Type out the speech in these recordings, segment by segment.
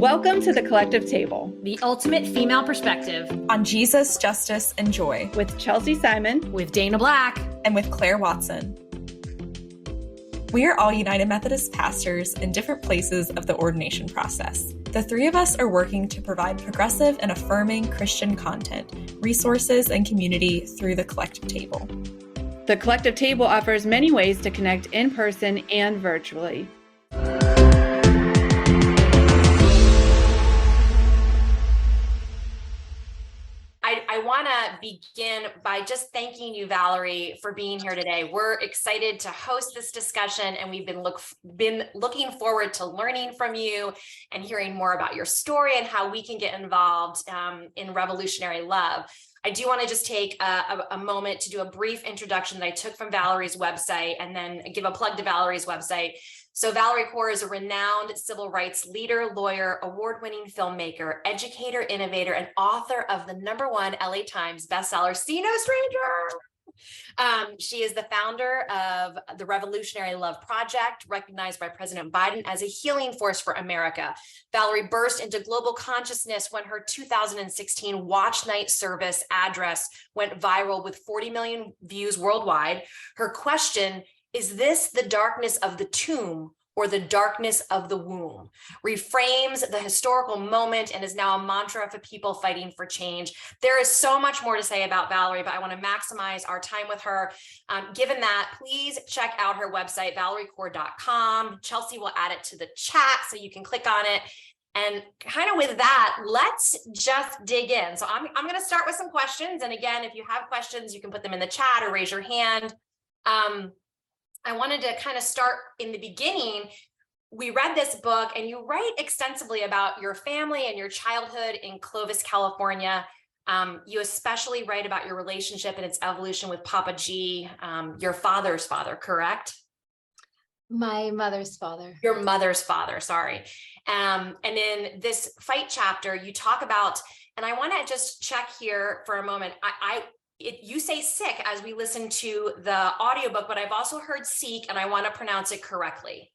Welcome to the Collective Table, the ultimate female perspective on Jesus, justice, and joy, with Chelsea Simon, with Dana Black, and with Claire Watson. We are all United Methodist pastors in different places of the ordination process. The three of us are working to provide progressive and affirming Christian content, resources, and community through the Collective Table. The Collective Table offers many ways to connect in person and virtually. I want to begin by just thanking you, Valerie, for being here today. We're excited to host this discussion, and we've been looking forward to learning from you and hearing more about your story and how we can get involved in revolutionary love. I do want to just take a moment to do a brief introduction that I took from Valerie's website and then give a plug to Valerie's website. So Valarie Kaur is a renowned civil rights leader, lawyer, award-winning filmmaker, educator, innovator, and author of the #1 LA Times bestseller, See No Stranger. She is the founder of the Revolutionary Love Project, recognized by President Biden as a healing force for America. Valerie burst into global consciousness when her 2016 Watch Night Service address went viral with 40 million views worldwide. Her question, "Is this the darkness of the tomb or the darkness of the womb?" reframes the historical moment and is now a mantra for people fighting for change. There is so much more to say about Valerie, but I want to maximize our time with her. Given that, please check out her website, valeriekaur.com. Chelsea will add it to the chat so you can click on it. And kind of with that, let's just dig in. So I'm going to start with some questions. And again, if you have questions, you can put them in the chat or raise your hand. I wanted to kind of start in the beginning. We read this book and you write extensively about your family and your childhood in Clovis, California. You especially write about your relationship and its evolution with Papa G, your father's father, correct? My mother's father. Your mother's father, sorry. And in this fight chapter, you talk about, and I want to just check here for a moment. You say Sikh as we listen to the audiobook, but I've also heard Sikh, and I want to pronounce it correctly.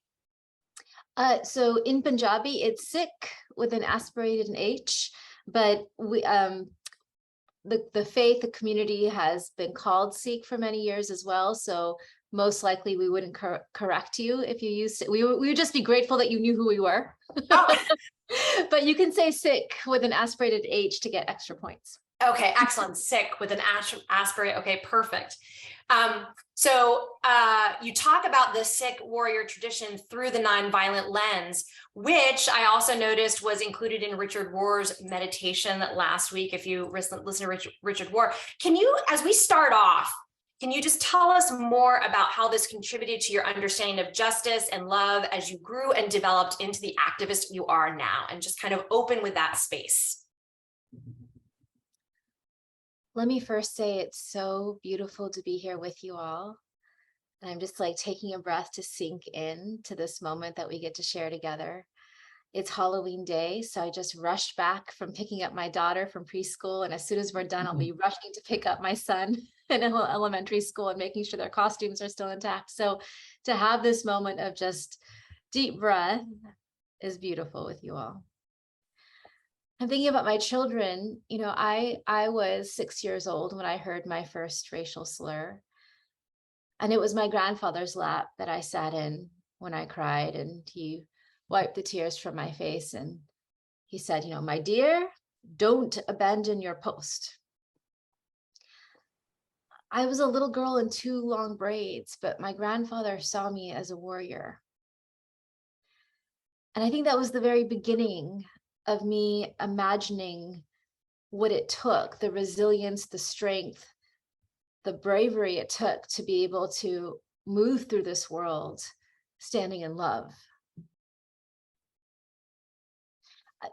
So in Punjabi, it's Sikh with an aspirated H, but we, the faith, the community has been called Sikh for many years as well. So most likely we wouldn't correct you if you used it. We would just be grateful that you knew who we were. Oh. But you can say Sikh with an aspirated H to get extra points. Okay, excellent. Sikh with an aspirate. Okay, perfect. So you talk about the Sikh warrior tradition through the nonviolent lens, which I also noticed was included in Richard Rohr's meditation last week. If you listen to Richard Rohr, can you, as we start off, can you just tell us more about how this contributed to your understanding of justice and love as you grew and developed into the activist you are now, and just kind of open with that space? Let me first say it's so beautiful to be here with you all. And I'm just like taking a breath to sink in to this moment that we get to share together. It's Halloween day, so I just rushed back from picking up my daughter from preschool. And as soon as we're done, I'll be rushing to pick up my son in elementary school and making sure their costumes are still intact. So to have this moment of just deep breath is beautiful with you all. I'm thinking about my children. You know, I was 6 years old when I heard my first racial slur. And it was my grandfather's lap that I sat in when I cried, and he wiped the tears from my face. And he said, you know, "My dear, don't abandon your post." I was a little girl in 2 long braids, but my grandfather saw me as a warrior. And I think that was the very beginning of me imagining what it took, the resilience, the strength, the bravery it took to be able to move through this world standing in love.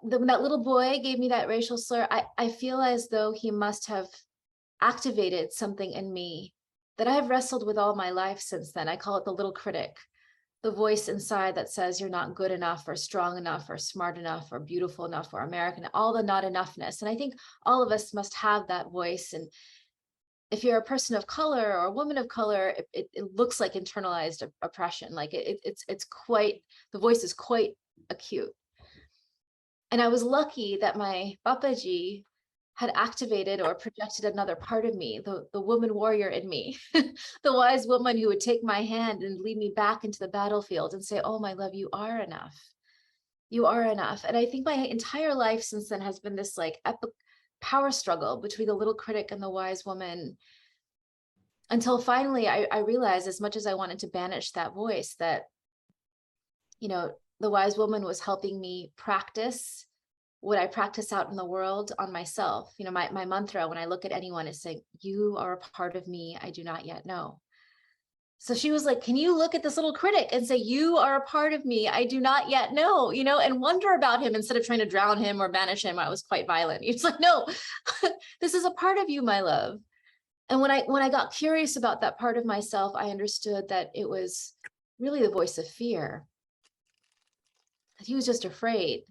When that little boy gave me that racial slur, I feel as though he must have activated something in me that I have wrestled with all my life since then. I call it the little critic. The voice inside that says you're not good enough or strong enough or smart enough or beautiful enough or American, all the not enoughness. And I think all of us must have that voice. And if you're a person of color or a woman of color, it looks like internalized oppression. Like it's quite, the voice is quite acute. And I was lucky that my Papaji had activated or projected another part of me, the woman warrior in me, the wise woman who would take my hand and lead me back into the battlefield and say, oh, my love, you are enough. You are enough. And I think my entire life since then has been this like epic power struggle between the little critic and the wise woman, until finally I realized, as much as I wanted to banish that voice, that, you know, the wise woman was helping me practice what I practice out in the world on myself. You know, my mantra when I look at anyone is saying, you are a part of me I do not yet know. So she was like, can you look at this little critic and say, you are a part of me I do not yet know, you know, and wonder about him instead of trying to drown him or banish him. I was quite violent. It's like, no, this is a part of you, my love. And when I got curious about that part of myself, I understood that it was really the voice of fear. That he was just afraid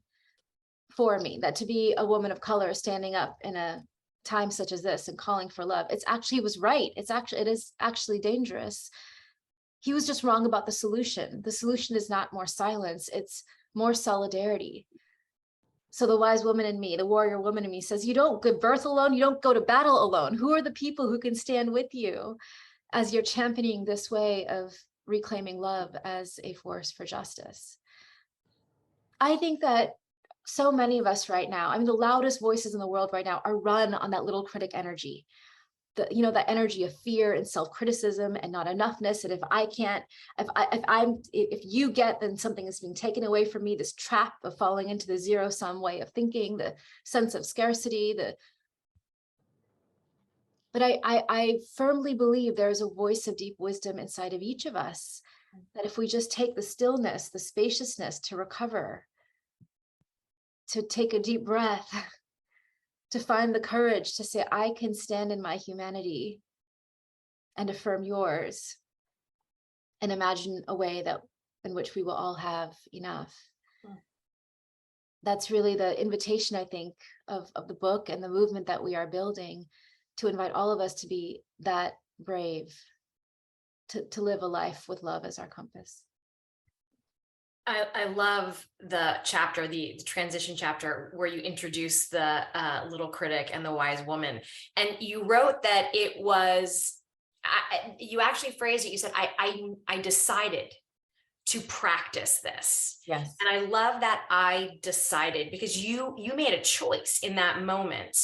for me, that to be a woman of color standing up in a time such as this and calling for love, it was right. It is actually dangerous. He was just wrong about the solution. The solution is not more silence, it's more solidarity. So the wise woman in me, the warrior woman in me says, you don't give birth alone, you don't go to battle alone. Who are the people who can stand with you as you're championing this way of reclaiming love as a force for justice? I think that so many of us right now, I mean, the loudest voices in the world right now are run on that little critic energy. That energy of fear and self-criticism and not enoughness. And if you get, then something is being taken away from me, this trap of falling into the zero-sum way of thinking, the sense of scarcity, but I firmly believe there is a voice of deep wisdom inside of each of us, that if we just take the stillness, the spaciousness to recover, to take a deep breath, to find the courage to say, I can stand in my humanity and affirm yours, and imagine a way in which we will all have enough. That's really the invitation, I think, of the book and the movement that we are building, to invite all of us to be that brave, to live a life with love as our compass. I love the chapter, the transition chapter, where you introduce the little critic and the wise woman. And you wrote that it was, you actually phrased it, you said, I decided to practice this. Yes. And I love that I decided, because you made a choice in that moment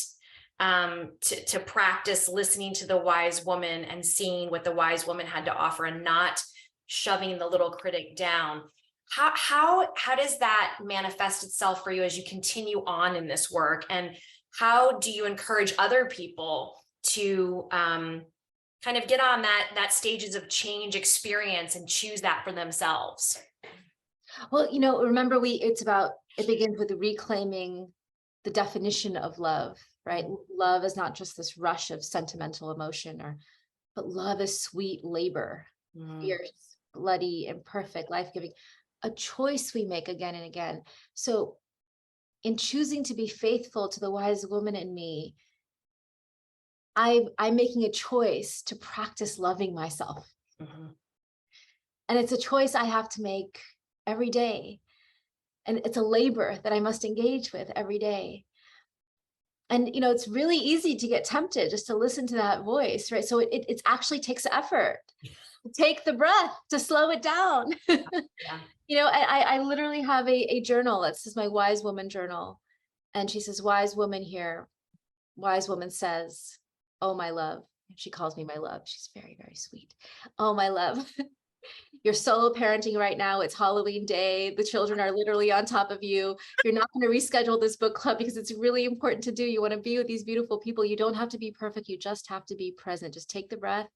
to practice listening to the wise woman and seeing what the wise woman had to offer, and not shoving the little critic down. How does that manifest itself for you as you continue on in this work? And how do you encourage other people to kind of get on that stages of change experience and choose that for themselves? Well, remember it begins with reclaiming the definition of love, right? Love is not just this rush of sentimental emotion, but love is sweet labor, fierce, bloody, imperfect, life-giving. A choice we make again and again. So in choosing to be faithful to the wise woman in me, I'm making a choice to practice loving myself. And it's a choice I have to make every day. And it's a labor that I must engage with every day. And, it's really easy to get tempted just to listen to that voice, right? So it actually takes effort. Take the breath, to slow it down. Yeah. I literally have a journal. This is my wise woman journal. And she says, wise woman here. Wise woman says, oh, my love. She calls me my love. She's very, very sweet. Oh, my love. You're solo parenting right now. It's Halloween day. The children are literally on top of you. You're not going to reschedule this book club because it's really important to do. You want to be with these beautiful people. You don't have to be perfect. You just have to be present. Just take the breath.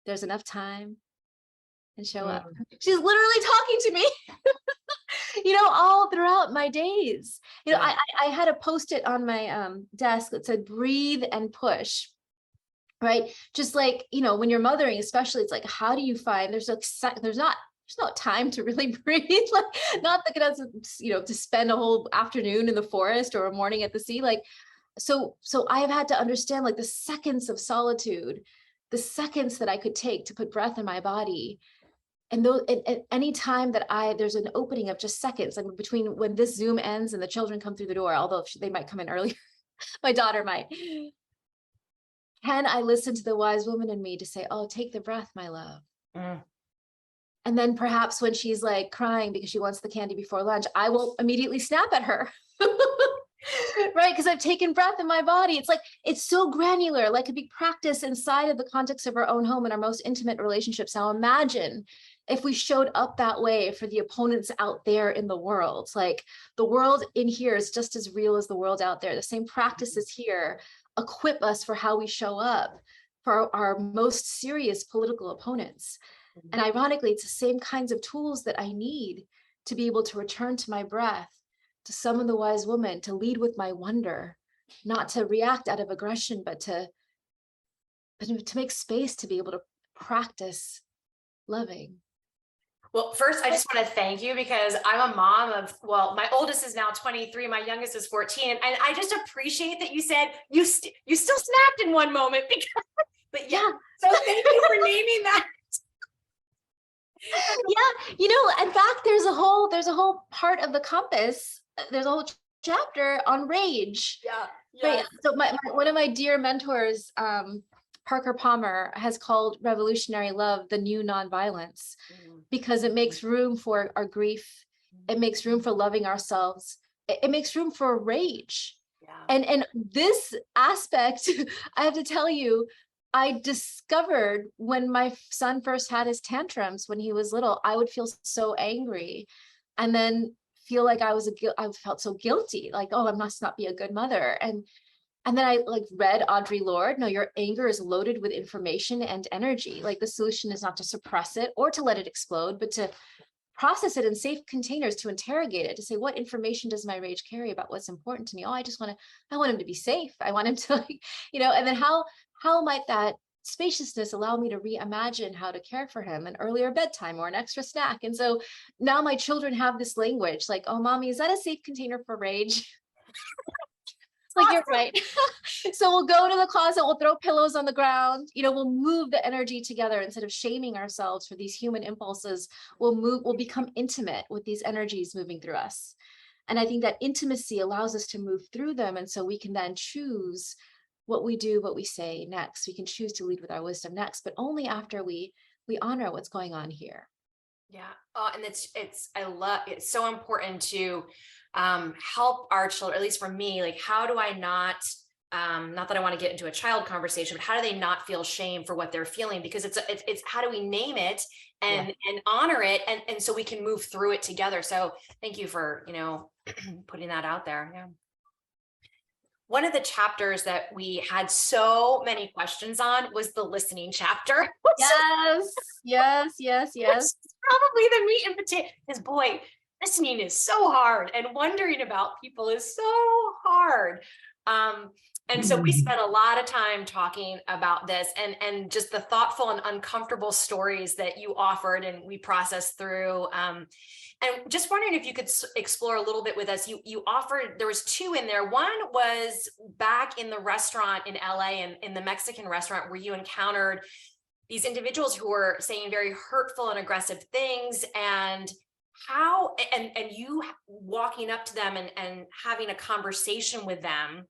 There's enough time, and show up. She's literally talking to me, all throughout my days. I had a Post-it on my desk that said, breathe and push. Right. Just like, when you're mothering, especially, it's like, how do you find there's no time to really breathe. Like, not that to spend a whole afternoon in the forest or a morning at the sea. Like, so I have had to understand, like, the seconds of solitude, the seconds that I could take to put breath in my body And though at any time that there's an opening of just seconds, like between when this Zoom ends and the children come through the door, although they might come in earlier, my daughter might. Can I listen to the wise woman in me to say, oh, take the breath, my love. And then perhaps when she's like crying because she wants the candy before lunch, I will immediately snap at her. Right? Because I've taken breath in my body. It's like, it's so granular, like a big practice inside of the context of our own home and our most intimate relationships. Now imagine if we showed up that way for the opponents out there in the world. Like the world in here is just as real as the world out there. The same practices here equip us for how we show up for our most serious political opponents. And ironically, it's the same kinds of tools that I need to be able to return to my breath, to summon the wise woman, to lead with my wonder, not to react out of aggression, but to make space to be able to practice loving. Well, first, I just want to thank you because I'm a mom of, well, my oldest is now 23, my youngest is 14. And I just appreciate that you said you still snapped in one moment because, but yeah. So thank you for naming that. Yeah, you know, in fact, there's a whole part of the compass. There's a whole chapter on rage. Yeah. Right. So one of my dear mentors, Parker Palmer, has called revolutionary love the new nonviolence, because it makes room for our grief. It makes room for loving ourselves. It makes room for rage. Yeah. And this aspect, I have to tell you, I discovered when my son first had his tantrums when he was little. I would feel so angry and then feel like I felt so guilty, like, oh, I must not be a good mother. And then I like read Audre Lorde, no, your anger is loaded with information and energy. Like the solution is not to suppress it or to let it explode, but to process it in safe containers, to interrogate it, to say, what information does my rage carry about what's important to me? Oh, I want him to be safe. I want him to, like, you know, and then how might that spaciousness allow me to reimagine how to care for him, an earlier bedtime or an extra snack? And so now my children have this language like, oh, mommy, is that a safe container for rage? It's like, you're right. So we'll go to the closet, we'll throw pillows on the ground, you know, we'll move the energy together instead of shaming ourselves for these human impulses. We'll become intimate with these energies moving through us. And I think that intimacy allows us to move through them. And so we can then choose what we do, what we say next. We can choose to lead with our wisdom next, but only after we honor what's going on here. Yeah. And it's so important to help our children, at least for me, like, how do I not that I want to get into a child conversation, but how do they not feel shame for what they're feeling? Because it's how do we name it and honor it, and so we can move through it together. So thank you for, you know, putting that out there. Yeah. One of the chapters that we had so many questions on was the listening chapter. Yes. Probably the meat and potato, because boy, listening is so hard, and wondering about people is so hard. And so we spent a lot of time talking about this, and just the thoughtful and uncomfortable stories that you offered and we processed through. And just wondering if you could explore a little bit with us. You offered, there was two in there. One was back in the restaurant in LA, and in the Mexican restaurant, where you encountered these individuals who were saying very hurtful and aggressive things, and how, and you walking up to them and having a conversation with them.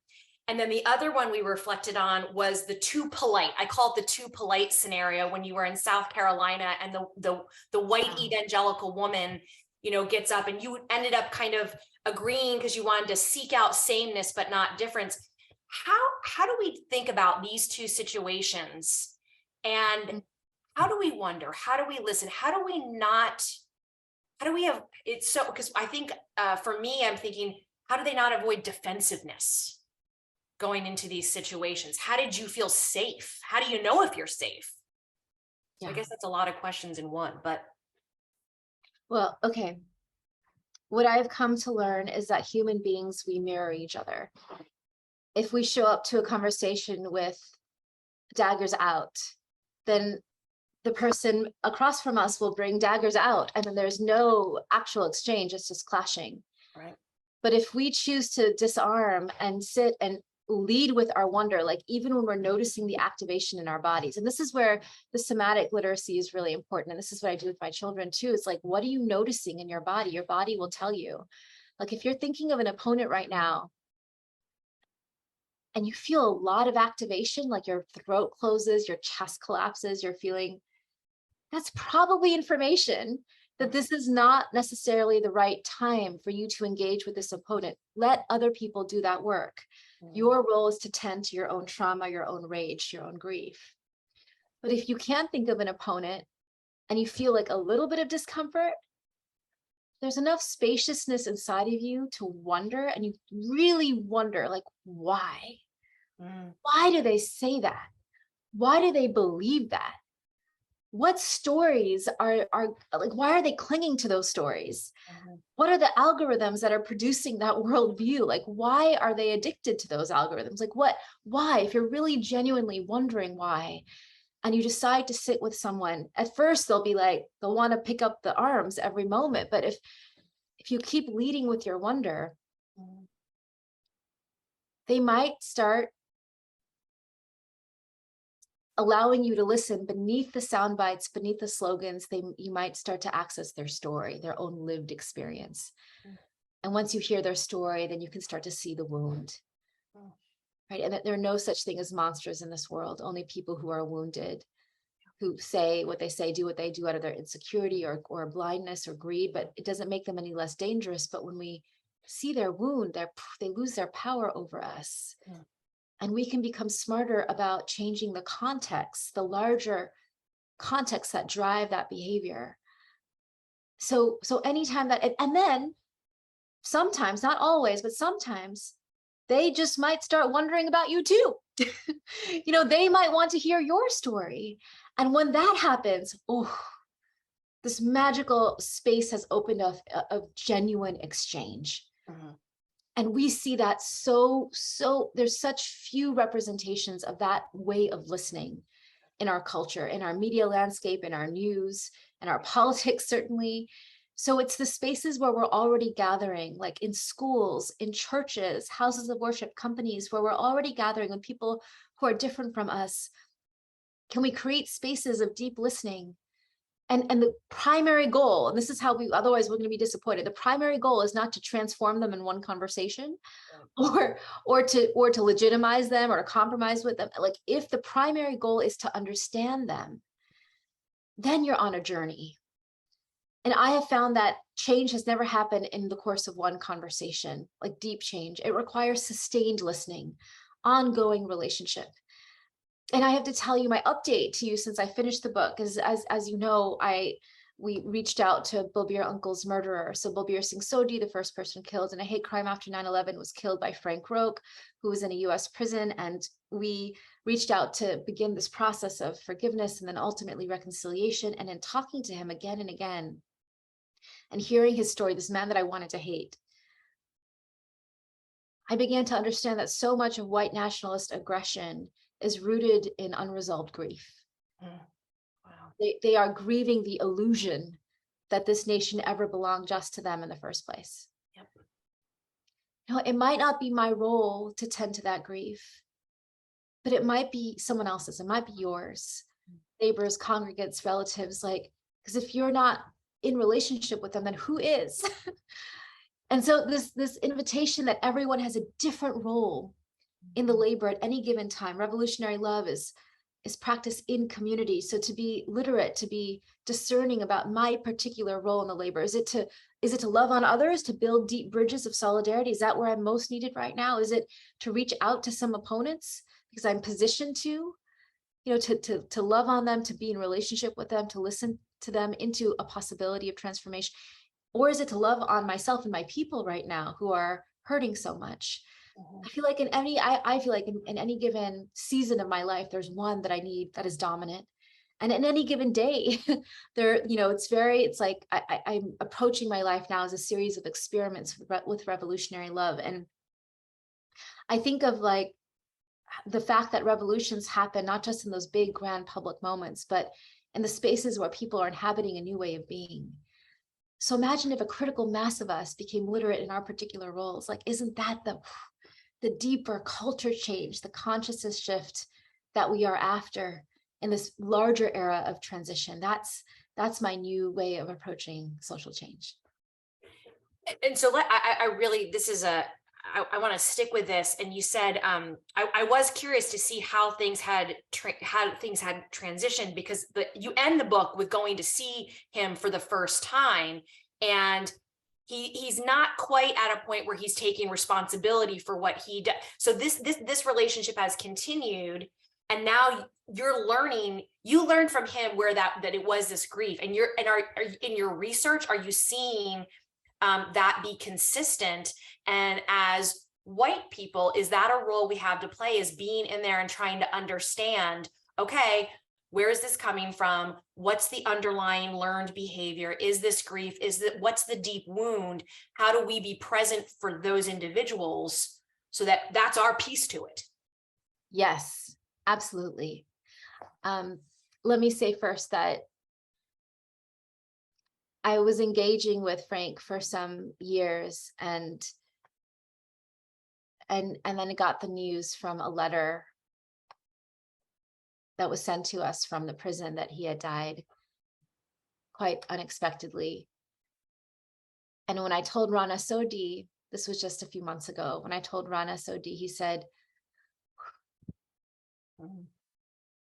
And then the other one we reflected on was the too polite. I call it the too polite scenario, when you were in South Carolina and the white evangelical woman, you know, gets up, and you ended up kind of agreeing because you wanted to seek out sameness but not difference. How do we think about these two situations, and how do we wonder, how do we listen, how do we have it's so, because I think for me, I'm thinking, how do they not avoid defensiveness going into these situations? How did you feel safe? How do you know if you're safe? Yeah. I guess that's a lot of questions in one, but. Well, okay. What I've come to learn is that human beings, we mirror each other. If we show up to a conversation with daggers out, then the person across from us will bring daggers out, and then there's no actual exchange, it's just clashing. Right. But if we choose to disarm and sit and lead with our wonder, like even when we're noticing the activation in our bodies. And this is where the somatic literacy is really important. And this is what I do with my children too. It's like, what are you noticing in your body? Your body will tell you. Like if you're thinking of an opponent right now and you feel a lot of activation, like your throat closes, your chest collapses, you're feeling, that's probably information that this is not necessarily the right time for you to engage with this opponent. Let other people do that work. Your role is to tend to your own trauma, your own rage, your own grief. But if you can't think of an opponent and you feel like a little bit of discomfort, there's enough spaciousness inside of you to wonder, and you really wonder, like, why? Why do they say that? Why do they believe that? What stories are like, why are they clinging to those stories? What are the algorithms that are producing that worldview? Like, why are they addicted to those algorithms? Like why? If you're really genuinely wondering why, and you decide to sit with someone, at first they'll be like, they'll want to pick up the arms every moment. But if you keep leading with your wonder, they might start allowing you to listen beneath the sound bites, beneath the slogans. You might start to access their story, their own lived experience. And once you hear their story, then you can start to see the wound, right? And that there are no such thing as monsters in this world, only people who are wounded, who say what they say, do what they do out of their insecurity or blindness or greed, but it doesn't make them any less dangerous. But when we see their wound, they lose their power over us. And we can become smarter about changing the context, the larger context that drive that behavior. So anytime that, and then sometimes, not always, but sometimes they just might start wondering about you too. They might want to hear your story. And when that happens, this magical space has opened up of genuine exchange. And we see that so there's such few representations of that way of listening in our culture, in our media landscape, in our news, in our politics, certainly. So it's the spaces where we're already gathering, like in schools, in churches, houses of worship, companies, where we're already gathering with people who are different from us. Can we create spaces of deep listening? And the primary goal, and this is how otherwise we're going to be disappointed. The primary goal is not to transform them in one conversation or to legitimize them or to compromise with them. Like if the primary goal is to understand them, then you're on a journey. And I have found that change has never happened in the course of one conversation, like deep change. It requires sustained listening, ongoing relationship. And I have to tell you, my update to you since I finished the book is, as you know, we reached out to Balbir Uncle's murderer. So Balbir Singh Sodhi, the first person killed in a hate crime after 9/11, was killed by Frank Roque, who was in a US prison. And we reached out to begin this process of forgiveness and then ultimately reconciliation. And in talking to him again and again and hearing his story, this man that I wanted to hate, I began to understand that so much of white nationalist aggression is rooted in unresolved grief. Wow. They are grieving the illusion that this nation ever belonged just to them in the first place. Yep. It might not be my role to tend to that grief, but it might be someone else's. It might be yours, neighbors, congregants, relatives. Because if you're not in relationship with them, then who is? And so this invitation that everyone has a different role in the labor at any given time. Revolutionary love is practiced in community. So to be literate, to be discerning about my particular role in the labor. Is it to love on others, to build deep bridges of solidarity? Is that where I'm most needed right now? Is it to reach out to some opponents because I'm positioned to love on them, to be in relationship with them, to listen to them into a possibility of transformation? Or is it to love on myself and my people right now who are hurting so much? I feel like in any given season of my life, there's one that I need that is dominant. And in any given day, it's like I'm approaching my life now as a series of experiments with revolutionary love. And I think of like the fact that revolutions happen not just in those big, grand public moments, but in the spaces where people are inhabiting a new way of being. So imagine if a critical mass of us became literate in our particular roles. Like, isn't that the deeper culture change, the consciousness shift that we are after in this larger era of transition. That's my new way of approaching social change. And so I really, this is I want to stick with this. And you said, I was curious to see how things had transitioned, because you end the book with going to see him for the first time, and he's not quite at a point where he's taking responsibility for what he does. So this relationship has continued, and now you're learning. You learned from him where that it was this grief, and are in your research, are you seeing that be consistent? And as white people, is that a role we have to play, is being in there and trying to understand, okay, where is this coming from? What's the underlying learned behavior? Is this grief? What's the deep wound? How do we be present for those individuals so that that's our piece to it? Yes, absolutely. Let me say first that I was engaging with Frank for some years, and then I got the news from a letter that was sent to us from the prison that he had died quite unexpectedly. And when I told Rana Sodhi, this was just a few months ago, when I told Rana Sodhi, he said,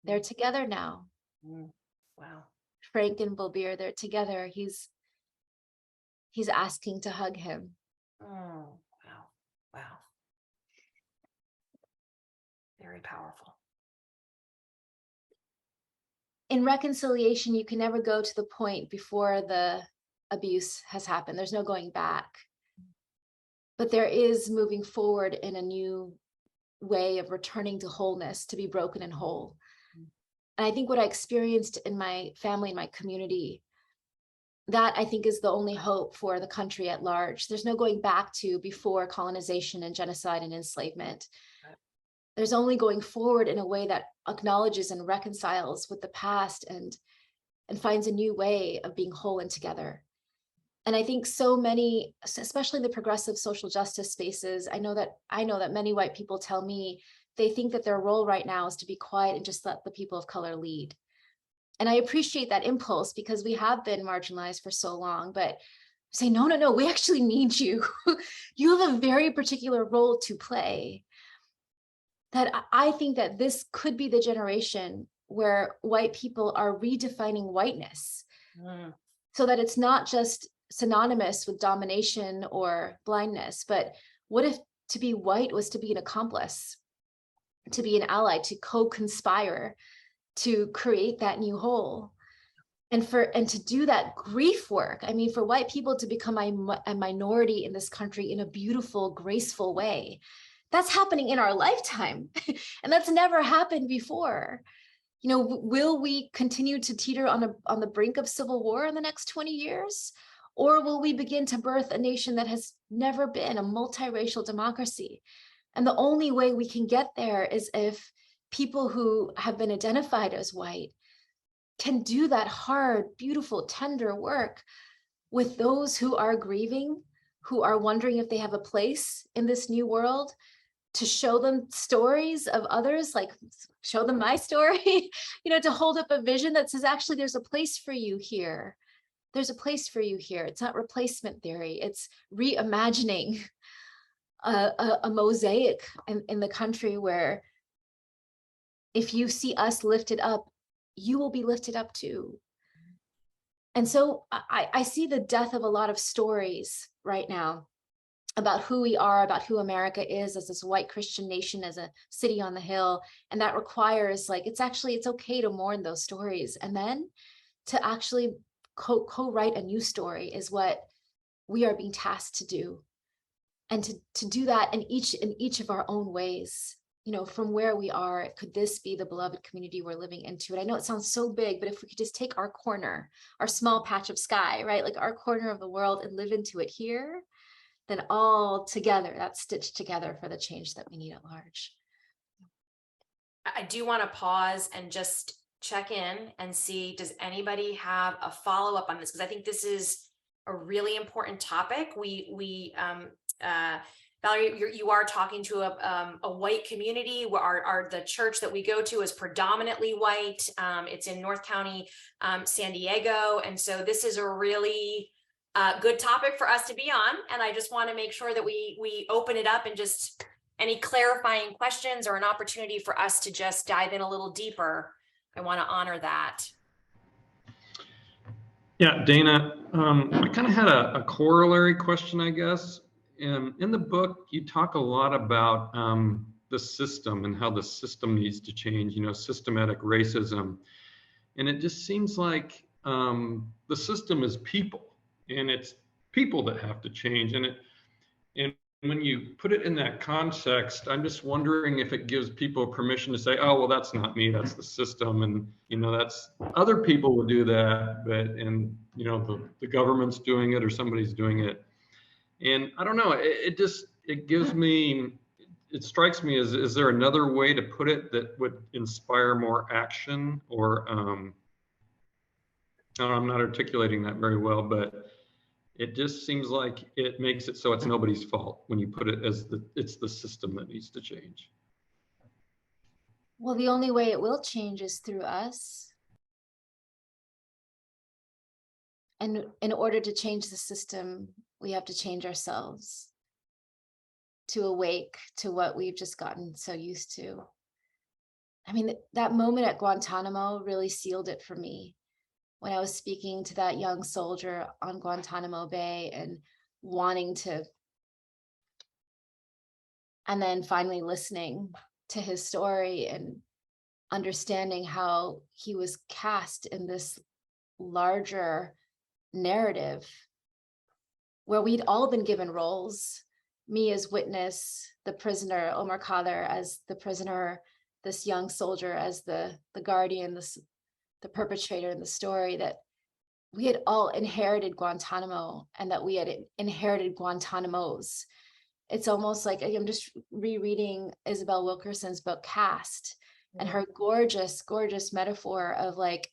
they're together now. Wow. Frank and Balbir, they're together. He's asking to hug him. Oh, wow. Very powerful. In reconciliation, you can never go to the point before the abuse has happened. There's no going back. But there is moving forward in a new way of returning to wholeness, to be broken and whole. And I think what I experienced in my family, in my community, that I think is the only hope for the country at large. There's no going back to before colonization and genocide and enslavement. There's only going forward in a way that acknowledges and reconciles with the past and finds a new way of being whole and together. And I think so many, especially in the progressive social justice spaces, I know that many white people tell me they think that their role right now is to be quiet and just let the people of color lead. And I appreciate that impulse, because we have been marginalized for so long, but say, no, we actually need you. You have a very particular role to play. That I think that this could be the generation where white people are redefining whiteness, so that it's not just synonymous with domination or blindness, but what if to be white was to be an accomplice, to be an ally, to co-conspire, to create that new whole, and to do that grief work. I mean, for white people to become a minority in this country in a beautiful, graceful way, that's happening in our lifetime. And that's never happened before. You know, will we continue to teeter on the brink of civil war in the next 20 years? Or will we begin to birth a nation that has never been a multiracial democracy? And the only way we can get there is if people who have been identified as white can do that hard, beautiful, tender work with those who are grieving, who are wondering if they have a place in this new world, to show them stories of others, like show them my story, to hold up a vision that says, actually, there's a place for you here. There's a place for you here. It's not replacement theory. It's reimagining a mosaic in the country where if you see us lifted up, you will be lifted up too. And so I see the death of a lot of stories right now about who we are, about who America is as this white Christian nation, as a city on the hill. And that requires, it's okay to mourn those stories. And then to actually co-write a new story is what we are being tasked to do. And to do that in each of our own ways, from where we are, could this be the beloved community we're living into? And I know it sounds so big, but if we could just take our corner, our small patch of sky, right? Like our corner of the world, and live into it here, then all together, that's stitched together for the change that we need at large. I do want to pause and just check in and see, does anybody have a follow-up on this? Because I think this is a really important topic. Valerie, you are talking to a white community. Where the church that we go to is predominantly white. It's in North County, San Diego. And so this is a really good topic for us to be on. And I just want to make sure that we open it up and just any clarifying questions or an opportunity for us to just dive in a little deeper. I want to honor that. Yeah, Dana, I kind of had a corollary question, I guess. In the book, you talk a lot about the system and how the system needs to change, systematic racism. And it just seems like the system is people, and it's people that have to change. And when you put it in that context, I'm just wondering if it gives people permission to say, oh, well, that's not me, that's the system. And, that's other people will do that, but, the government's doing it or somebody's doing it. And I don't know, it strikes me as, is there another way to put it that would inspire more action? Or, I'm not articulating that very well, but it just seems like it makes it so it's nobody's fault when you put it as it's the system that needs to change. Well, the only way it will change is through us. And in order to change the system, we have to change ourselves to awake to what we've just gotten so used to. I mean, that moment at Guantánamo really sealed it for me. When I was speaking to that young soldier on Guantánamo Bay and and then finally listening to his story and understanding how he was cast in this larger narrative where we'd all been given roles, me as witness, the prisoner, Omar Khader as the prisoner, this young soldier as the guardian, the perpetrator in the story, that we had all inherited Guantanamo and that we had inherited Guantanamos. It's almost like I'm just rereading Isabel Wilkerson's book Cast, and her gorgeous, gorgeous metaphor of like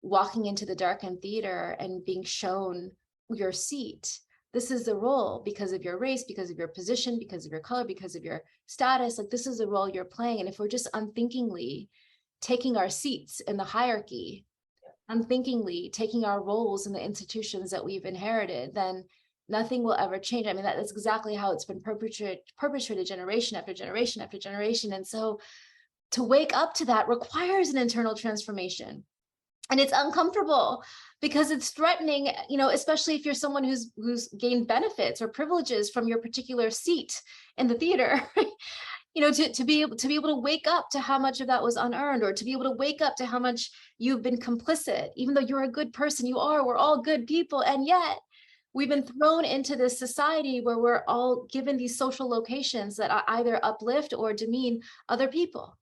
walking into the darkened theater and being shown your seat. This is the role because of your race, because of your position, because of your color, because of your status. Like, this is the role you're playing. And if we're just unthinkingly taking our seats in the hierarchy, unthinkingly taking our roles in the institutions that we've inherited, then nothing will ever change. I mean, that's exactly how it's been perpetrated generation after generation after generation. And so to wake up to that requires an internal transformation. And it's uncomfortable because it's threatening, especially if you're someone who's gained benefits or privileges from your particular seat in the theater. To be able to wake up to how much of that was unearned, or to be able to wake up to how much you've been complicit, even though you're a good person. We're all good people. And yet we've been thrown into this society where we're all given these social locations that either uplift or demean other people.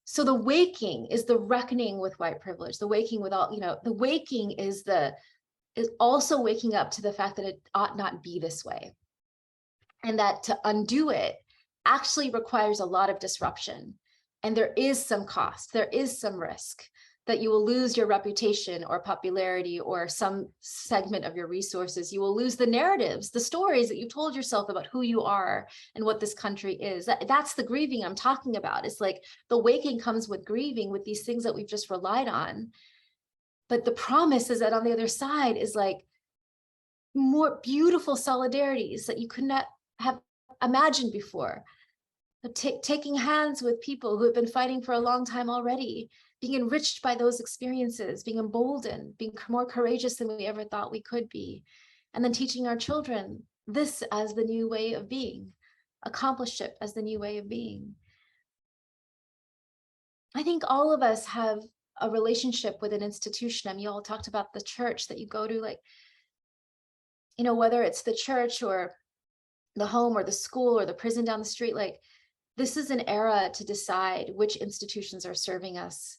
So the waking is the reckoning with white privilege. The waking with all, the waking is also waking up to the fact that it ought not be this way. And that to undo it actually requires a lot of disruption. And there is some cost, there is some risk that you will lose your reputation or popularity or some segment of your resources. You will lose the narratives, the stories that you told yourself about who you are and what this country is. That's the grieving I'm talking about. It's like the waking comes with grieving, with these things that we've just relied on. But the promise is that on the other side is like more beautiful solidarities that you could not have imagined before. Taking hands with people who have been fighting for a long time already, being enriched by those experiences, being emboldened, being more courageous than we ever thought we could be, and then teaching our children this as the new way of being, accompliceship as the new way of being. I think all of us have a relationship with an institution. I mean, you all talked about the church that you go to, like, whether it's the church or the home or the school or the prison down the street, like, this is an era to decide which institutions are serving us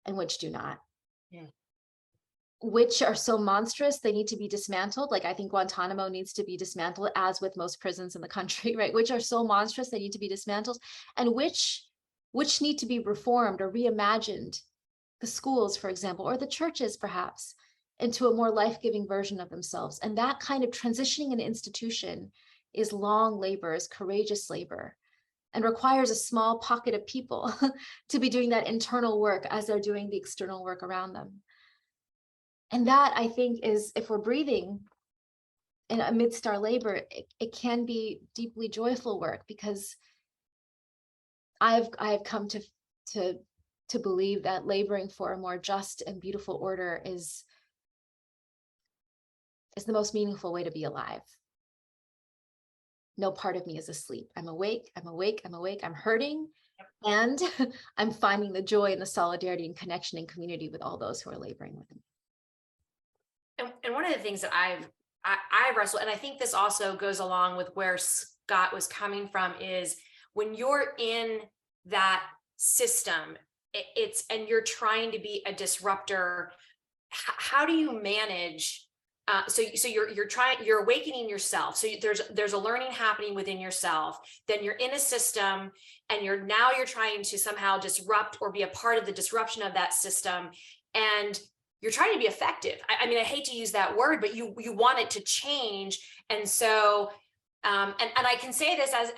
and which do not. Yeah. Which are so monstrous, they need to be dismantled. Like, I think Guantanamo needs to be dismantled, as with most prisons in the country, right? Which are so monstrous, they need to be dismantled. And which need to be reformed or reimagined. The schools, for example, or the churches, perhaps, into a more life-giving version of themselves. And that kind of transitioning an institution is long labor, is courageous labor, and requires a small pocket of people to be doing that internal work as they're doing the external work around them. And that, I think, is, if we're breathing in amidst our labor, it can be deeply joyful work, because I've come to believe that laboring for a more just and beautiful order is the most meaningful way to be alive. No part of me is asleep. I'm awake, I'm awake, I'm awake, I'm hurting, and I'm finding the joy and the solidarity and connection and community with all those who are laboring with me. And one of the things that I wrestle, and I think this also goes along with where Scott was coming from, is when you're in that system, and you're trying to be a disruptor, how do you manage? So you're awakening yourself. So there's a learning happening within yourself. Then you're in a system, and you're trying to somehow disrupt or be a part of the disruption of that system, and you're trying to be effective. I mean, I hate to use that word, but you want it to change. And so, and I can say this as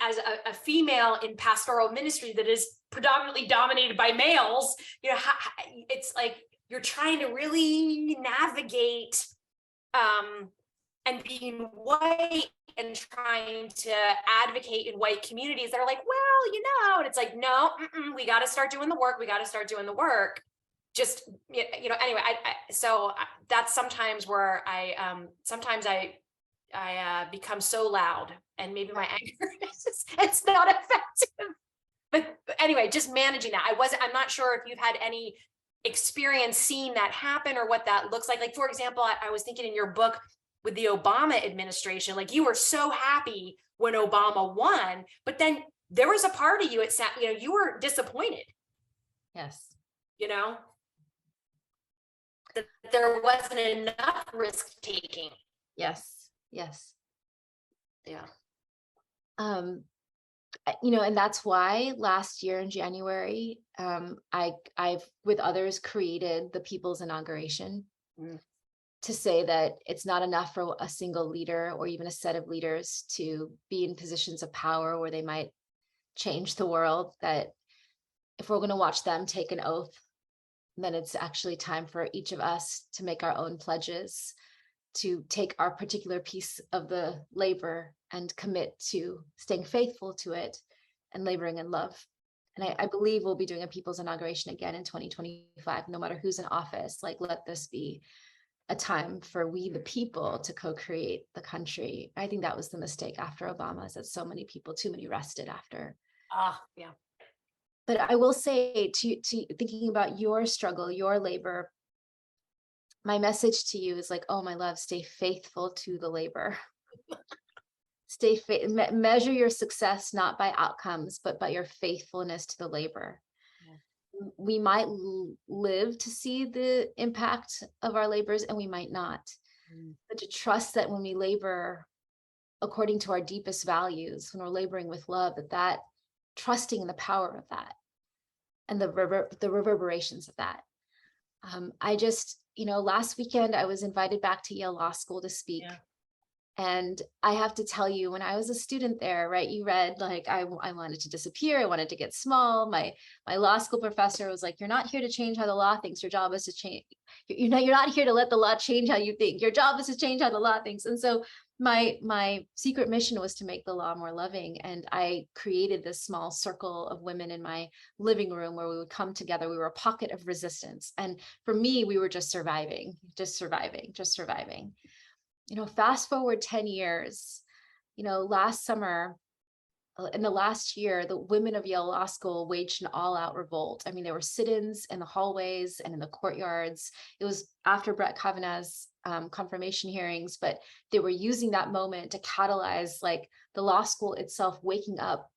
a female in pastoral ministry that is predominantly dominated by males. It's like you're trying to really navigate and being white and trying to advocate in white communities that are like, well, and it's like, no, we got to start doing the work. We got to start doing the work. Just, anyway, so that's sometimes where I become so loud, and maybe my anger it's not effective. But anyway, just managing that. I'm not sure if you've had any experience seeing that happen or what that looks like. Like, for example, I was thinking in your book with the Obama administration, like you were so happy when Obama won, but then there was a part of you, you were disappointed. Yes. That there wasn't enough risk taking. Yes. Yeah. And that's why last year in January, I've with others created the People's Inauguration to say that it's not enough for a single leader or even a set of leaders to be in positions of power where they might change the world, that if we're going to watch them take an oath, then it's actually time for each of us to make our own pledges, to take our particular piece of the labor and commit to staying faithful to it and laboring in love. And I believe we'll be doing a People's Inauguration again in 2025, no matter who's in office. Like, let this be a time for we, the people, to co-create the country. I think that was the mistake after Obama, is that so many people, too many rested after. Yeah. But I will say, to thinking about your struggle, your labor, my message to you is like, oh, my love, stay faithful to the labor. Measure your success not by outcomes, but by your faithfulness to the labor. Yeah. We might live to see the impact of our labors, and we might not. But to trust that when we labor according to our deepest values, when we're laboring with love, that trusting in the power of that and the reverberations of that. I just, last weekend I was invited back to Yale Law School to speak. Yeah. And I have to tell you, when I was a student there, right, you read, like, I wanted to disappear. I wanted to get small. My law school professor was like, you're not here to change how the law thinks. Your job is to change. You're not here to let the law change how you think. Your job is to change how the law thinks. And so my secret mission was to make the law more loving. And I created this small circle of women in my living room where we would come together. We were a pocket of resistance. And for me, we were just surviving. Fast forward 10 years, last summer, in the last year, the women of Yale Law School waged an all-out revolt. I mean, there were sit-ins in the hallways and in the courtyards. It was after Brett Kavanaugh's confirmation hearings, but they were using that moment to catalyze, like, the law school itself waking up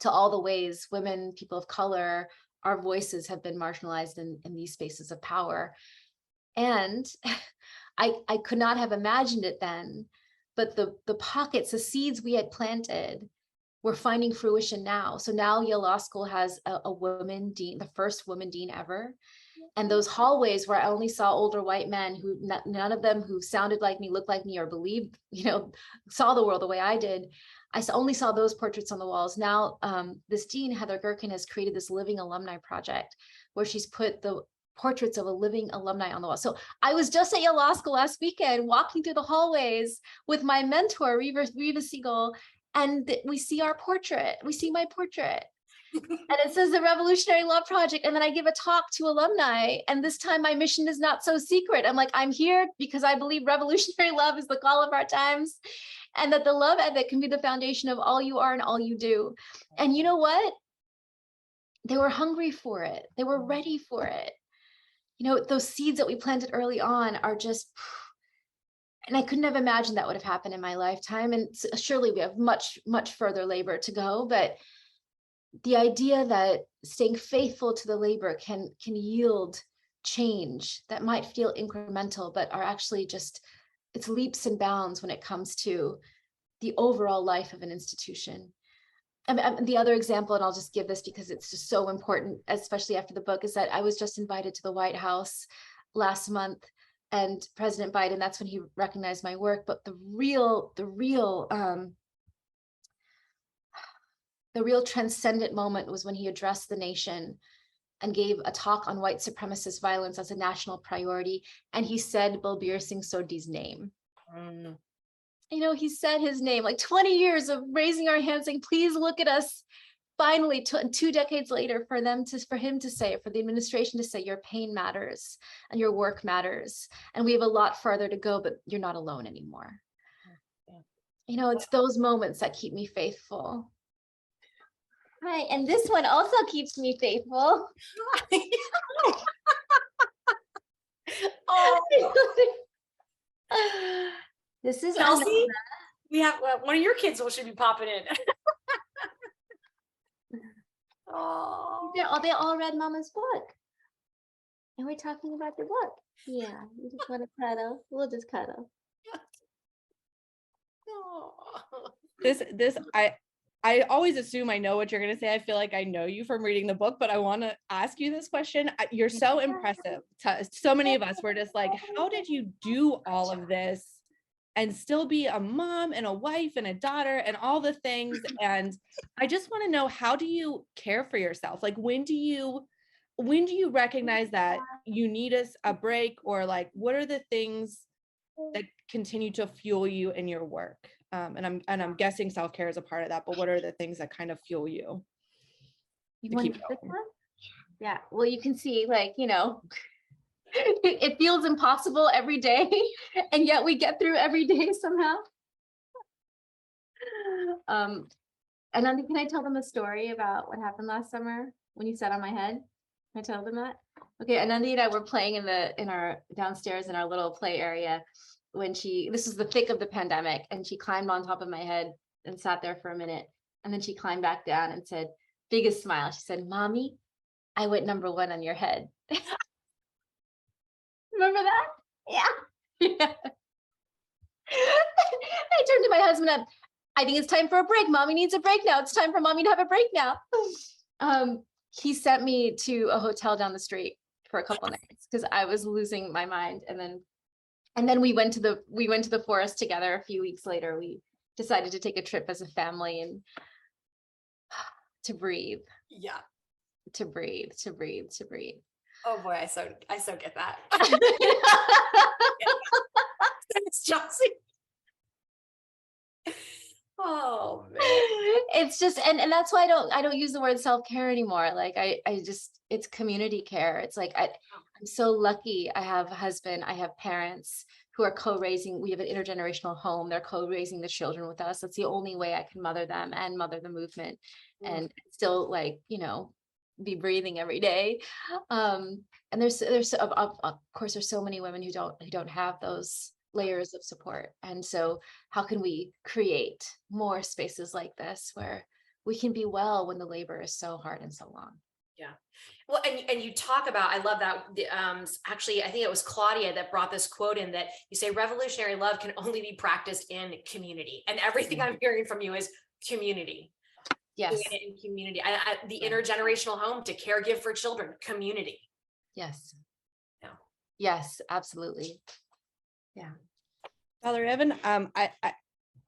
to all the ways women, people of color, our voices have been marginalized in these spaces of power. And I could not have imagined it then, but the pockets, the seeds we had planted were finding fruition now. So now Yale Law School has a woman dean, the first woman dean ever. And those hallways where I only saw older white men who none of them who sounded like me, looked like me, or believed, saw the world the way I did. Only saw those portraits on the walls. Now, this dean, Heather Gerken, has created this living alumni project where she's put the portraits of a living alumni on the wall. So I was just at Yale Law School last weekend, walking through the hallways with my mentor, Reva Siegel, and we see our portrait. We see my portrait. And it says the Revolutionary Love Project. And then I give a talk to alumni. And this time my mission is not so secret. I'm like, I'm here because I believe revolutionary love is the call of our times. And that the love ethic can be the foundation of all you are and all you do. And you know what? They were hungry for it. They were ready for it. Those seeds that we planted early on are just, and I couldn't have imagined that would have happened in my lifetime. And surely we have much, much further labor to go. But the idea that staying faithful to the labor can yield change that might feel incremental, but are actually just, it's leaps and bounds when it comes to the overall life of an institution. And the other example, and I'll just give this because it's just so important, especially after the book, is that I was just invited to the White House last month, and President Biden, that's when he recognized my work. But the real transcendent moment was when he addressed the nation and gave a talk on white supremacist violence as a national priority. And he said Balbir Singh Sodhi's name. He said his name, like 20 years of raising our hands saying, please look at us. Finally, 2 decades later, for him to say, for the administration to say, your pain matters and your work matters. And we have a lot farther to go, but you're not alone anymore. It's those moments that keep me faithful. Right, and this one also keeps me faithful. This is Chelsea. We have one of your kids should be popping in. They all read Mama's book, and we're talking about the book. Yeah, you just want to cuddle. We'll just cuddle. I always assume I know what you're going to say. I feel like I know you from reading the book, but I want to ask you this question. You're so impressive. So many of us were just like, how did you do all of this and still be a mom and a wife and a daughter and all the things? And I just want to know, how do you care for yourself? Like, when do you recognize that you need a break, or like, what are the things that continue to fuel you in your work? And I'm guessing self-care is a part of that, but what are the things that kind of fuel you? You want this one? Yeah. Well, you can see, like, it feels impossible every day, and yet we get through every day somehow. Anandi, can I tell them a story about what happened last summer when you sat on my head? Can I tell them that? Okay, Anandi and I were playing in our downstairs in our little play area when this was the thick of the pandemic, and she climbed on top of my head and sat there for a minute, and then she climbed back down and said, biggest smile, she said, "Mommy, I went #1 on your head." Remember that? Yeah. I turned to my husband and I think it's time for a break. Mommy needs a break now. It's time for mommy to have a break now. He sent me to a hotel down the street for a couple nights because I was losing my mind. And then we went to the forest together. A few weeks later, we decided to take a trip as a family and to breathe. Yeah. To breathe. Oh boy, I so get that. Thanks, Chelsea. Oh man. It's just, and that's why I don't use the word self-care anymore. Like it's community care. It's like, I'm so lucky. I have a husband, I have parents who are co-raising. We have an intergenerational home. They're co-raising the children with us. That's the only way I can mother them and mother the movement and still, like, be breathing every day. And there's of course there's so many women who don't have those layers of support. And so how can we create more spaces like this where we can be well when the labor is so hard and so long? Yeah. Well, and you talk about, I love that. Actually, I think it was Claudia that brought this quote in, that you say revolutionary love can only be practiced in community. And everything I'm hearing from you is community. Yes. In community. The intergenerational home to caregive for children, community. Yes. Yeah. Yes, absolutely. Yeah. Valerie, Evan, I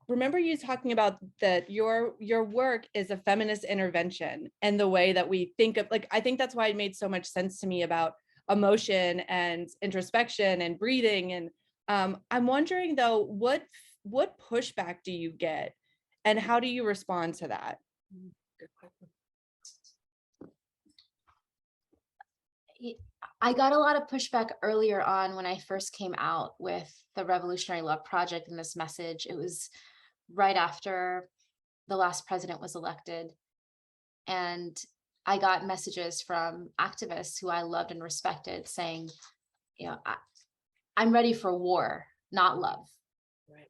remember you talking about that your work is a feminist intervention, and the way that we think of, like, I think that's why it made so much sense to me about emotion and introspection and breathing. And I'm wondering though, what pushback do you get, and how do you respond to that? I got a lot of pushback earlier on when I first came out with the Revolutionary Love Project and this message. It was right after the last president was elected. And I got messages from activists who I loved and respected saying, you know, I'm ready for war, not love. Right.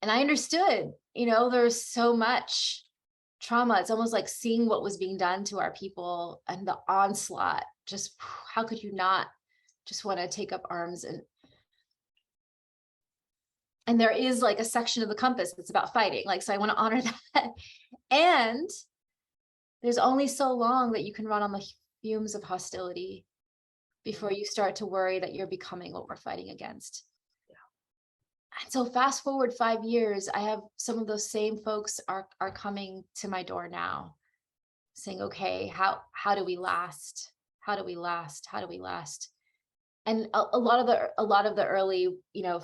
And I understood, you know, there's so much trauma. It's almost like seeing what was being done to our people and the onslaught. Just how could you not just want to take up arms? And there is like a section of the compass that's about fighting. Like, so I want to honor that. And there's only so long that you can run on the fumes of hostility before you start to worry that you're becoming what we're fighting against. And so fast forward 5 years, I have some of those same folks are coming to my door now saying, okay, how do we last? How do we last? How do we last? And a lot of the early, you know,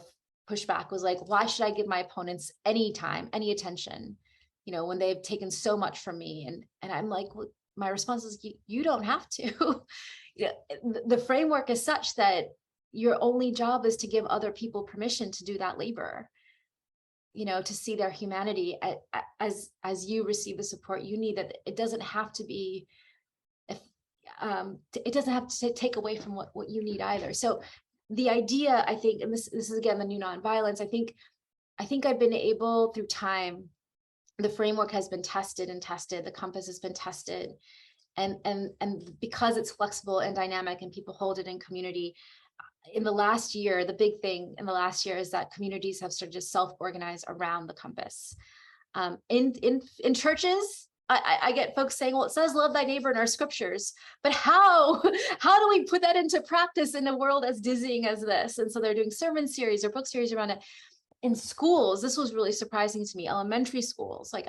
pushback was like, why should I give my opponents any time, any attention, you know, when they've taken so much from me? And I'm like, well, my response is, you don't have to. You know, the framework is such that your only job is to give other people permission to do that labor, you know, to see their humanity as you receive the support you need. That it doesn't have to be, it doesn't have to take away from what you need either. So the idea, I think, and this is again the new nonviolence, I think I've been able through time, the framework has been tested and tested, the compass has been tested, and because it's flexible and dynamic and people hold it in community. In the last year, the big thing in the last year is that communities have started to self-organize around the compass. In churches, I get folks saying, well, it says love thy neighbor in our scriptures, but how do we put that into practice in a world as dizzying as this? And so they're doing sermon series or book series around it. In schools, this was really surprising to me. Elementary schools, like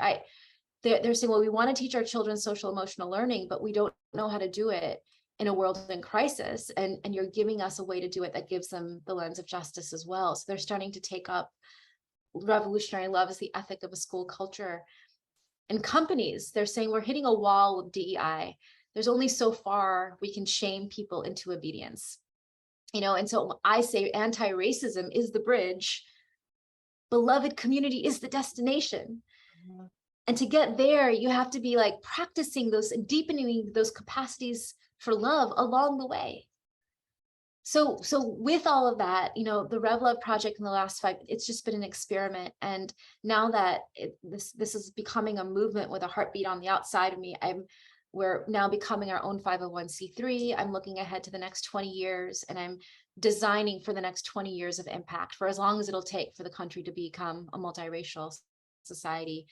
they're saying, well, we want to teach our children social emotional learning, but we don't know how to do it in a world in crisis. And you're giving us a way to do it that gives them the lens of justice as well. So they're starting to take up revolutionary love as the ethic of a school culture. And companies, they're saying we're hitting a wall of DEI. There's only so far we can shame people into obedience. You know, and so I say anti-racism is the bridge. Beloved community is the destination. Mm-hmm. And to get there, you have to be like practicing those and deepening those capacities for love along the way. So with all of that, you know, the Rev Love Project in the last 5, it's just been an experiment. And now that this is becoming a movement with a heartbeat on the outside of me, we're now becoming our own 501c3. I'm looking ahead to the next 20 years, and I'm designing for the next 20 years of impact, for as long as it'll take for the country to become a multiracial society.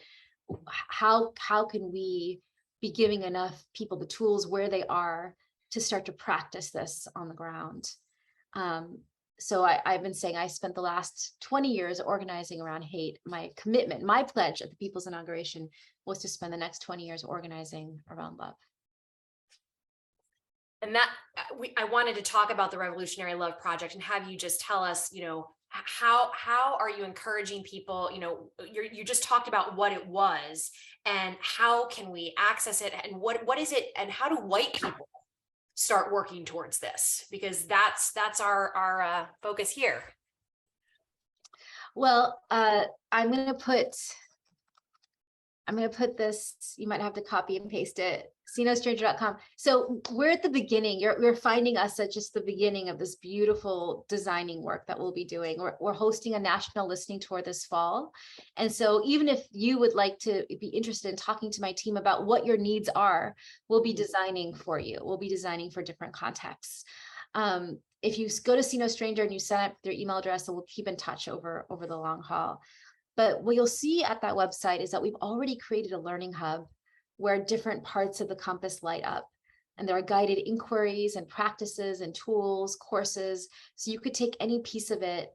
How can we be giving enough people the tools where they are to start to practice this on the ground? So I've been saying I spent the last 20 years organizing around hate. My commitment, my pledge at the People's Inauguration was to spend the next 20 years organizing around love. And that I wanted to talk about the Revolutionary Love Project and have you just tell us, you know, how are you encouraging people? You know, you just talked about what it was and how can we access it, and what is it, and how do white people start working towards this? Because that's our focus here. Well, I'm going to put this, you might have to copy and paste it, xenostranger.com. So we're at the beginning. You're finding us at just the beginning of this beautiful designing work that we'll be doing. We're hosting a national listening tour this fall. And so even if you would like to be interested in talking to my team about what your needs are, we'll be designing for you. We'll be designing for different contexts. If you go to xenostranger and you sign up their email address, so we'll keep in touch over the long haul. But what you'll see at that website is that we've already created a learning hub where different parts of the compass light up. And there are guided inquiries and practices and tools, courses. So you could take any piece of it,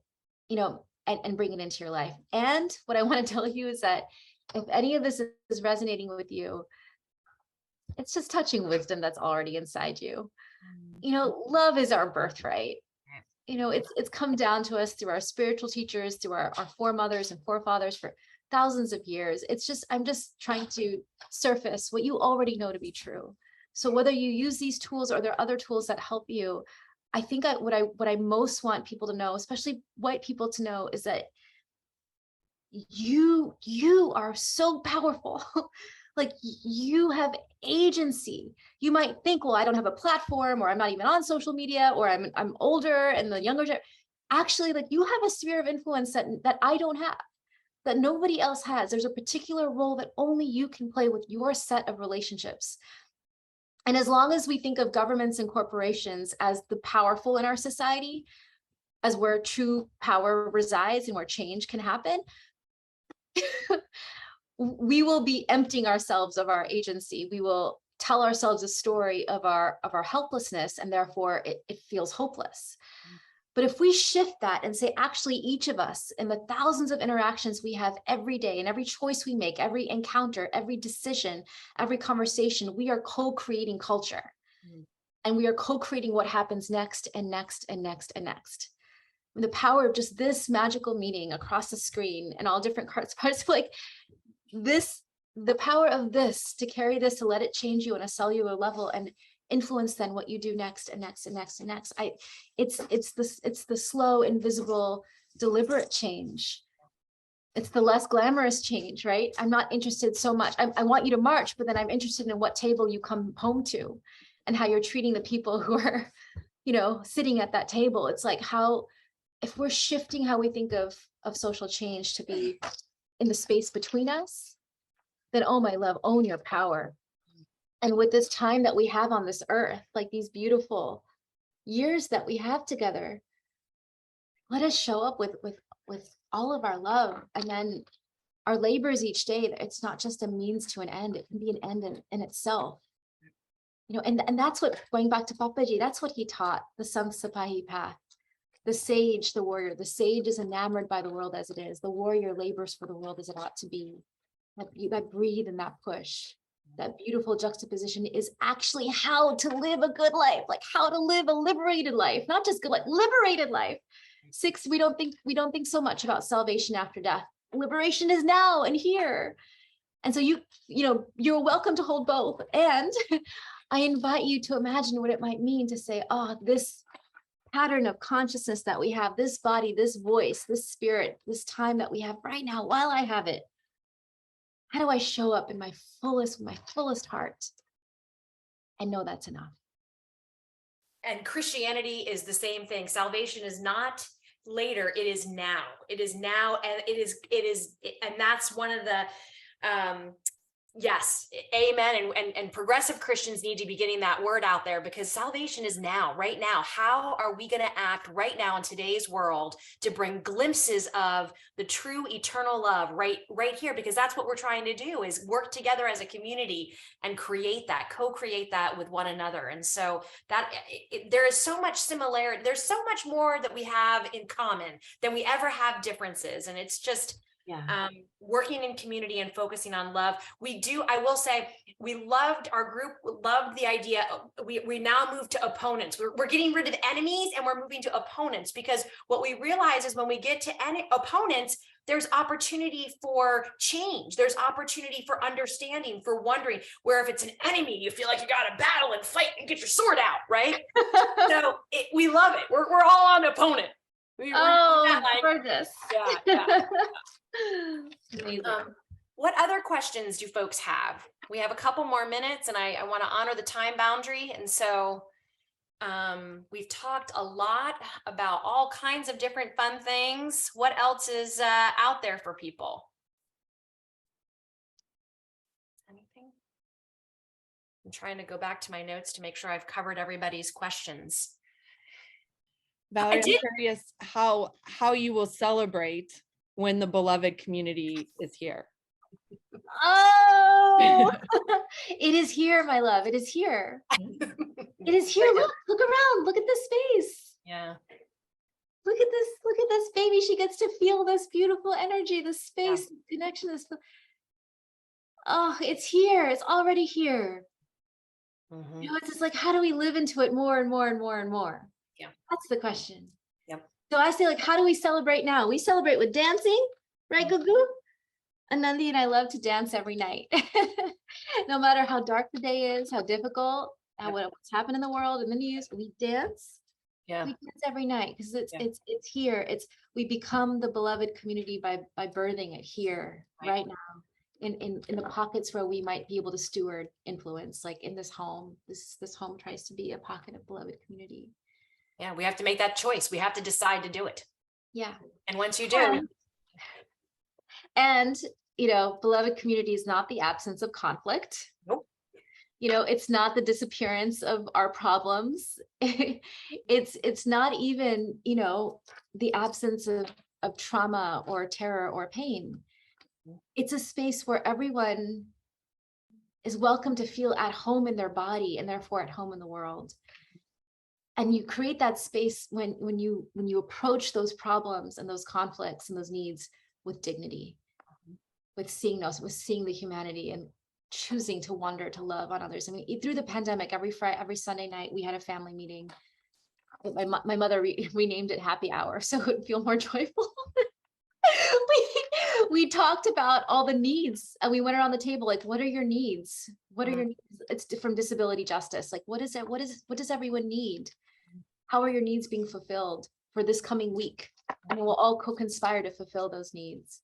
and bring it into your life. And what I want to tell you is that if any of this is resonating with you, it's just touching wisdom that's already inside you. Love is our birthright. It's come down to us through our spiritual teachers, through our foremothers and forefathers for thousands of years. I'm just trying to surface what you already know to be true. So whether you use these tools or there are other tools that help you, I think what I most want people to know, especially white people to know, is that you are so powerful. Like, you have agency. You might think, well, I don't have a platform, or I'm not even on social media, or I'm older and the younger. Actually, like, you have a sphere of influence that I don't have, that nobody else has. There's a particular role that only you can play with your set of relationships. And as long as we think of governments and corporations as the powerful in our society, as where true power resides and where change can happen, we will be emptying ourselves of our agency. We will tell ourselves a story of our helplessness, and therefore it feels hopeless. But if we shift that and say, actually, each of us, in the thousands of interactions we have every day, and every choice we make, every encounter, every decision, every conversation, we are co-creating culture. And we are co-creating what happens next and next and next and next. And the power of just this magical meeting across the screen and all different parts, like this, the power of this, to carry this, to let it change you on a cellular level and influence then what you do next and next and next and next. It's the slow, invisible, deliberate change. It's the less glamorous change, right? I'm not interested so much. I want you to march, but then I'm interested in what table you come home to and how you're treating the people who are, sitting at that table. It's like, if we're shifting how we think of social change to be in the space between us, then, oh my love, own your power. And with this time that we have on this earth, like these beautiful years that we have together, let us show up with all of our love. And then our labors each day, it's not just a means to an end, it can be an end in itself. And that's what, going back to Papaji, that's what he taught, the Sant Sipahi path. The sage, the warrior. The sage is enamored by the world as it is. The warrior labors for the world as it ought to be. That breathe and that push. That beautiful juxtaposition is actually how to live a good life, like how to live a liberated life, not just good life, liberated life. Sikhs, we don't think so much about salvation after death. Liberation is now and here. And so you're welcome to hold both. And I invite you to imagine what it might mean to say, this pattern of consciousness that we have, this body, this voice, this spirit, this time that we have right now, while I have it, how do I show up in my fullest heart and know that's enough? And Christianity is the same thing. Salvation is not later, it is now. It is now, and and that's one of the yes, amen. And progressive Christians need to be getting that word out there, because salvation is now, right now. How are we going to act right now in today's world to bring glimpses of the true eternal love right here? Because that's what we're trying to do, is work together as a community and create that, co-create that with one another. And so there is so much similarity. There's so much more that we have in common than we ever have differences. And it's just, working in community and focusing on love. I will say, our group loved the idea. We now move to opponents. We're getting rid of enemies and we're moving to opponents, because what we realize is when we get to opponents, there's opportunity for change. There's opportunity for understanding, for wondering, where if it's an enemy, you feel like you got to battle and fight and get your sword out, right? So we love it. We're all on opponent. Gorgeous. Yeah. What other questions do folks have? We have a couple more minutes, and I want to honor the time boundary. And so we've talked a lot about all kinds of different fun things. What else is out there for people? Anything? I'm trying to go back to my notes to make sure I've covered everybody's questions. Valerie, I'm curious how you will celebrate when the beloved community is here. Oh, it is here, my love. It is here. It is here. Look around. Look at this space. Yeah. Look at this. Look at this baby. She gets to feel this beautiful energy, this space, connection. Oh, it's here. It's already here. Mhm. You know, it's just like, how do we live into it more and more and more and more? Yeah. That's the question. Yep. So I say, like, how do we celebrate now? We celebrate with dancing, right, Gugu? Anandi and I love to dance every night. No matter how dark the day is, how difficult, what's happened in the world, in the news, we dance. Yeah. We dance every night because it's Yeah. it's here. We become the beloved community by birthing it here right now. In the pockets where we might be able to steward influence, like in this home. This home tries to be a pocket of beloved community. Yeah, we have to make that choice. We have to decide to do it. Yeah. And once you do, And you know, beloved community is not the absence of conflict. Nope. You know, it's not the disappearance of our problems. It's not even, you know, the absence of trauma or terror or pain. It's a space where everyone is welcome to feel at home in their body and therefore at home in the world. And you create that space when you approach those problems and those conflicts and those needs with dignity, with seeing the humanity and choosing to wonder, to love on others. I mean, through the pandemic, every Sunday night, we had a family meeting. My mother renamed it Happy Hour, so it would feel more joyful. we talked about all the needs and we went around the table, like, what are your needs? What are your needs? It's from disability justice. Like, what does everyone need? How are your needs being fulfilled for this coming week? And we'll all co-conspire to fulfill those needs.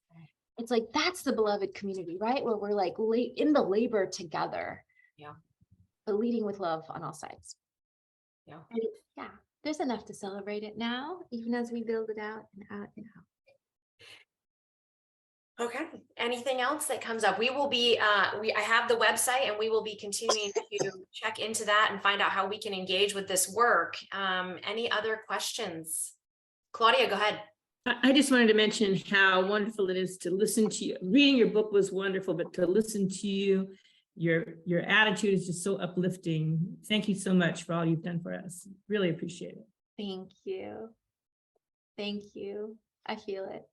It's like, that's the beloved community, right? Where we're like in the labor together. Yeah. But leading with love on all sides. Yeah. And there's enough to celebrate it now, even as we build it out and out and out. Okay. Anything else that comes up? We will be, I have the website and we will be continuing to check into that and find out how we can engage with this work. Any other questions? Claudia, go ahead. I just wanted to mention how wonderful it is to listen to you. Reading your book was wonderful, but to listen to you, your attitude is just so uplifting. Thank you so much for all you've done for us. Really appreciate it. Thank you. Thank you. I feel it.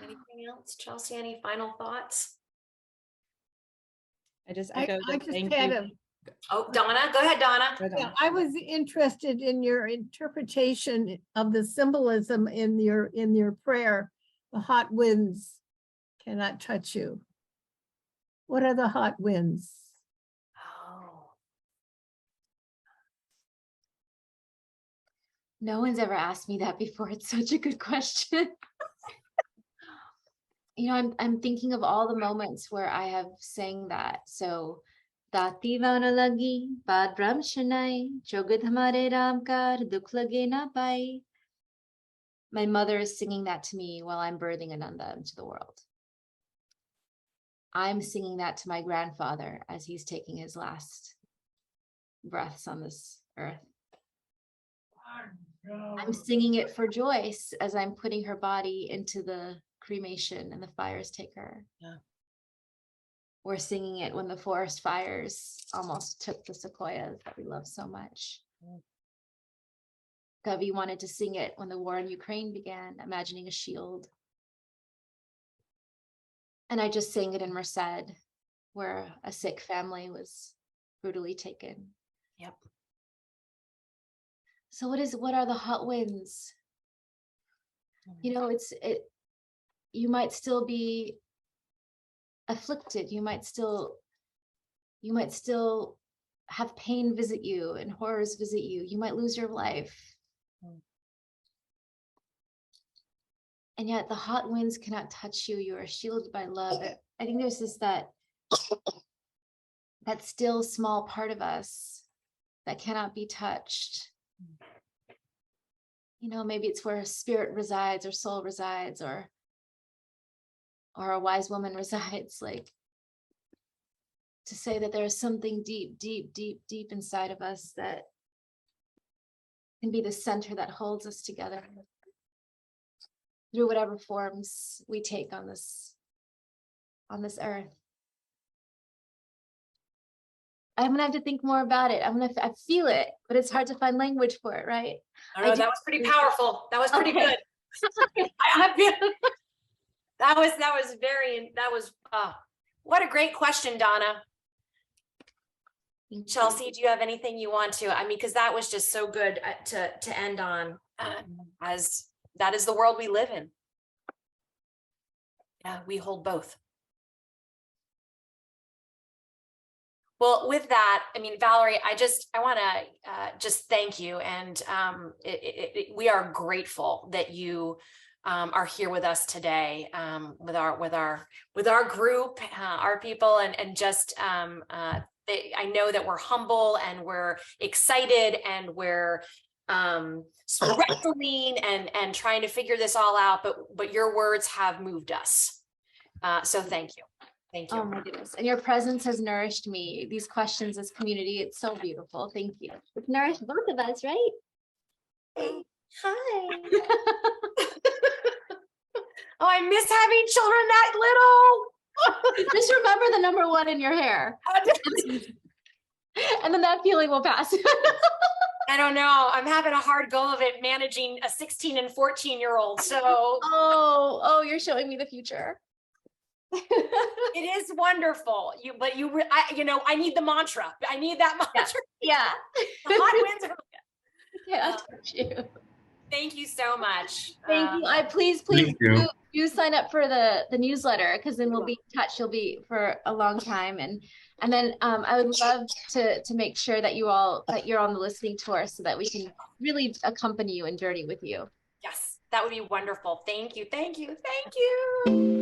Anything else? Chelsea, any final thoughts? I just I echo the just thank had you. Oh, Donna, go ahead, Donna. Go Yeah, Donna. I was interested in your interpretation of the symbolism in your prayer. The hot winds cannot touch you. What are the hot winds? Oh, No one's ever asked me that before. It's such a good question. You know, I'm thinking of all the moments where I have sang that. So, Dati vana lagi, bad ram shanai, jogad hamare ram kar, dukh lage na pai. My mother is singing that to me while I'm birthing Ananda into the world. I'm singing that to my grandfather as he's taking his last breaths on this earth. I'm singing it for Joyce as I'm putting her body into the cremation and the fires take her. Yeah. We're singing it when the forest fires almost took the sequoias that we love so much. Kavi wanted to sing it when the war in Ukraine began, imagining a shield. And I just sang it in Merced, where a Sikh family was brutally taken. yep. So what are the hot winds? You know, you might still be afflicted. You might still have pain visit you and horrors visit you. You might lose your life. And yet the hot winds cannot touch you. You are shielded by love. I think there's that still small part of us that cannot be touched. You know, maybe it's where spirit resides or soul resides or a wise woman resides, like to say that there is something deep, deep, deep, deep inside of us that can be the center that holds us together. through whatever forms we take on this earth. I'm gonna have to think more about it. I feel it, but it's hard to find language for it, right? I know, that was pretty powerful. That was pretty good. That was what a great question, Donna. Chelsea, do you have anything you want to? I mean, because that was just so good to end on, as that is the world we live in. Yeah, we hold both. Well, with that, I mean, Valerie, I want to just thank you, and we are grateful that you are here with us today, with our group, our people, and just I know that we're humble and we're excited and we're wrestling and trying to figure this all out, but your words have moved us. So thank you. Thank you. Oh my goodness. And your presence has nourished me. These questions, this community, it's so beautiful. Thank you. It's nourished both of us, right? Hi. Oh, I miss having children that little. Just remember the number 1 in your hair. And then that feeling will pass. I don't know. I'm having a hard go of it managing a 16 and 14-year-old. So oh, you're showing me the future. it is wonderful. I need the mantra. I need that mantra. Yeah. The hot winds are. Yeah, I'll touch you. Thank you so much. Thank you. Please do sign up for the newsletter, because then we'll be in touch. You'll be for a long time, and then I would love to make sure that you're on the listening tour so that we can really accompany you and journey with you. Yes, that would be wonderful. Thank you. Thank you. Thank you.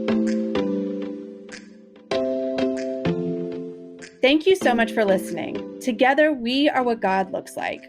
Thank you so much for listening. Together, we are what God looks like.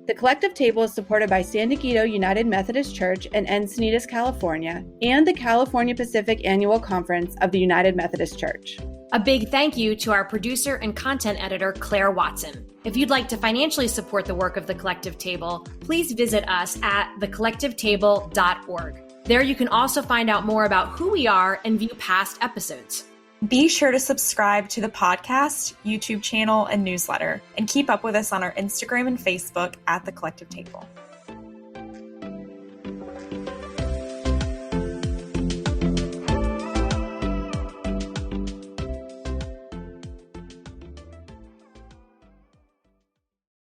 The Collective Table is supported by San Diego United Methodist Church in Encinitas, California, and the California Pacific Annual Conference of the United Methodist Church. A big thank you to our producer and content editor, Claire Watson. If you'd like to financially support the work of the Collective Table, please visit us at thecollectivetable.org. There you can also find out more about who we are and view past episodes. Be sure to subscribe to the podcast, YouTube channel, and newsletter, and keep up with us on our Instagram and Facebook at The Collective Table.